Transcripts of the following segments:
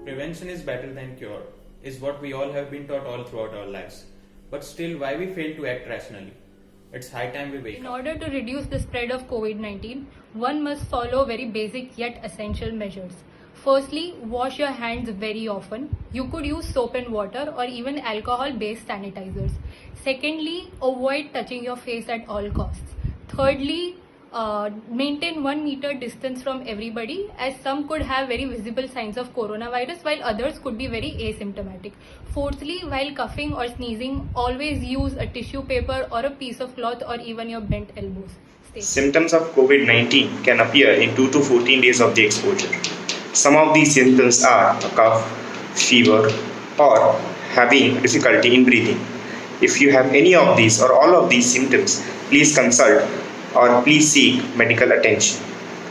Prevention is better than cure is what we all have been taught all throughout our lives. But still, why we fail to act rationally? It's high time we wake up. In order to reduce the spread of COVID-19, one must follow very basic yet essential measures. Firstly, wash your hands very often. You could use soap and water or even alcohol-based sanitizers. Secondly, avoid touching your face at all costs. Thirdly, maintain 1 meter distance from everybody, as some could have very visible signs of coronavirus while others could be very asymptomatic. Fourthly, while coughing or sneezing, always use a tissue paper or a piece of cloth or even your bent elbows. Symptoms of COVID-19 can appear in 2 to 14 days of the exposure. Some of these symptoms are a cough, fever, or having difficulty in breathing. If you have any of these or all of these symptoms, please consult or please seek medical attention.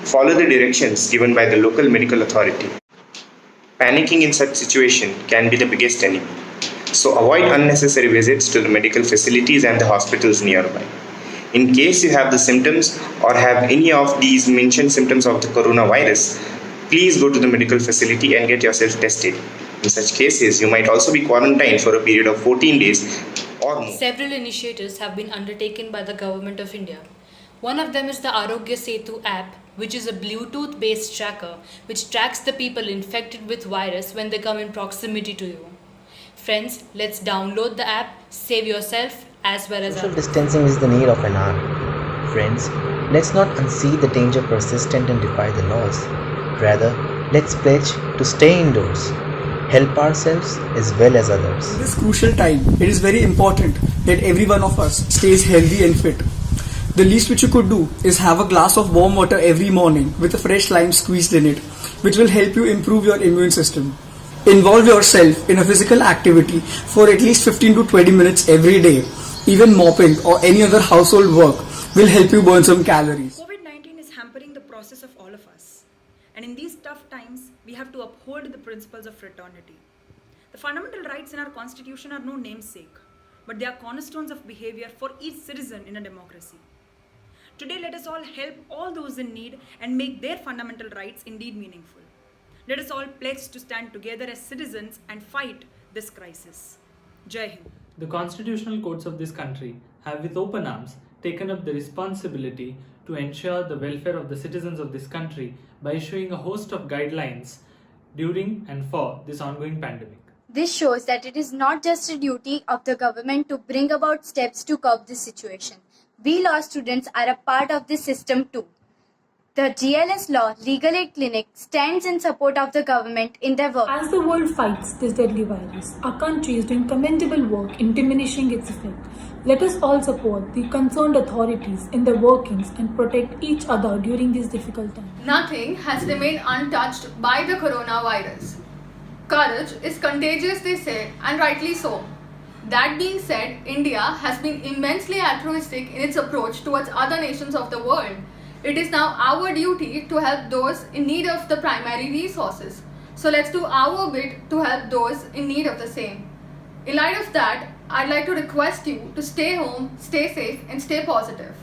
Follow the directions given by the local medical authority. Panicking in such situation can be the biggest enemy. So avoid unnecessary visits to the medical facilities and the hospitals nearby. In case you have the symptoms or have any of these mentioned symptoms of the coronavirus, please go to the medical facility and get yourself tested. In such cases, you might also be quarantined for a period of 14 days or more. Several initiatives have been undertaken by the Government of India. One of them is the Arogya Setu app, which is a Bluetooth-based tracker which tracks the people infected with virus when they come in proximity to you. Friends, let's download the app, save yourself as well as Social others. distancing is the need of an hour. Friends, let's not unsee the danger persistent and defy the laws. Rather, let's pledge to stay indoors, help ourselves as well as others. In this crucial time, it is very important that every one of us stays healthy and fit. The least which you could do is have a glass of warm water every morning with a fresh lime squeezed in it, which will help you improve your immune system. Involve yourself in a physical activity for at least 15 to 20 minutes every day. Even mopping or any other household work will help you burn some calories. COVID-19 is hampering the process of all of us. And in these tough times, we have to uphold the principles of fraternity. The fundamental rights in our constitution are no namesake, but they are cornerstones of behavior for each citizen in a democracy. Today, let us all help all those in need and make their fundamental rights indeed meaningful. Let us all pledge to stand together as citizens and fight this crisis. Jai Hind. The constitutional courts of this country have with open arms taken up the responsibility to ensure the welfare of the citizens of this country by issuing a host of guidelines during and for this ongoing pandemic. This shows that it is not just a duty of the government to bring about steps to curb this situation. We law students are a part of this system too. The GLS Law Legal Aid Clinic stands in support of the government in their work. As the world fights this deadly virus, our country is doing commendable work in diminishing its effect. Let us all support the concerned authorities in their workings and protect each other during these difficult times. Nothing has remained untouched by the coronavirus. Courage is contagious, they say, and rightly so. That being said, India has been immensely altruistic in its approach towards other nations of the world. It is now our duty to help those in need of the primary resources. So let's do our bit to help those in need of the same. In light of that, I'd like to request you to stay home, stay safe, and stay positive.